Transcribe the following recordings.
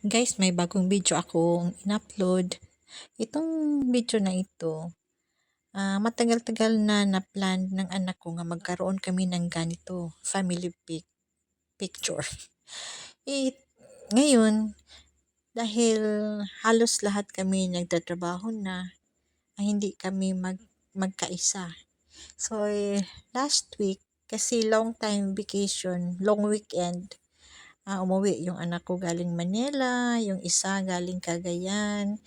Guys, may bagong video akong in-upload. Itong video na ito, matagal-tagal na na-plan ng anak ko nga magkaroon kami ng ganito, family picture. Eh, ngayon, dahil halos lahat kami nagtatrabaho na, hindi kami magkaisa. So, last week, kasi long time vacation, long weekend, umuwi yung anak ko galing Manila, yung isa galing Cagayan,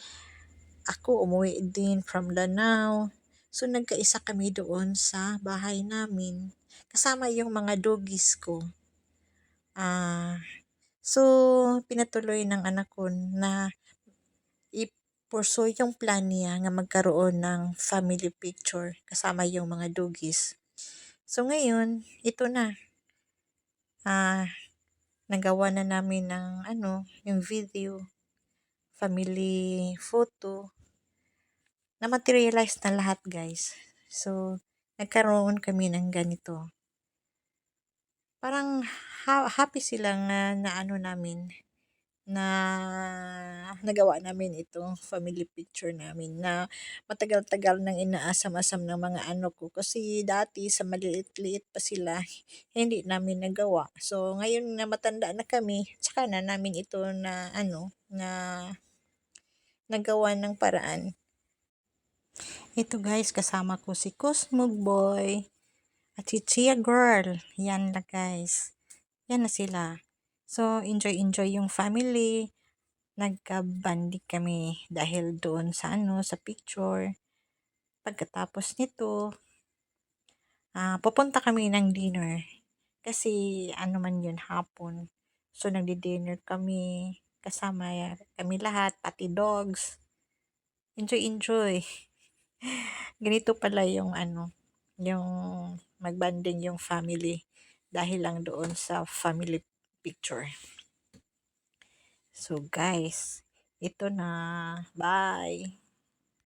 ako umuwi din from Lanao. So nagkaisa kami doon sa bahay namin, kasama yung mga doggies ko. So pinatuloy ng anak ko na i-pursue yung plan niya nga magkaroon ng family picture kasama yung mga doggies. So ngayon, ito na. Nagawa na namin ng yung video, family photo, na materialize na lahat, guys. So nagkaroon kami ng ganito. Parang happy sila nga na namin na nagawa namin itong family picture namin na matagal-tagal nang inaasam-asam ng mga anak ko kasi dati sa maliit-liit pa sila hindi namin nagawa. So ngayon na matanda na kami, saka na namin ito na na nagawa ng paraan. Ito guys, kasama ko si Cosmog Boy at si Chia Girl. Yan na guys. Yan na sila. So, enjoy yung family. Nagka-banding kami dahil doon sa sa picture. Pagkatapos nito, pupunta kami ng dinner. Kasi man yun, hapon. So, nagdi-dinner kami. Kasama kami lahat, pati dogs. Enjoy. Ganito pala yung yung magbanding yung family dahil lang doon sa family picture. So guys, ito na. Bye!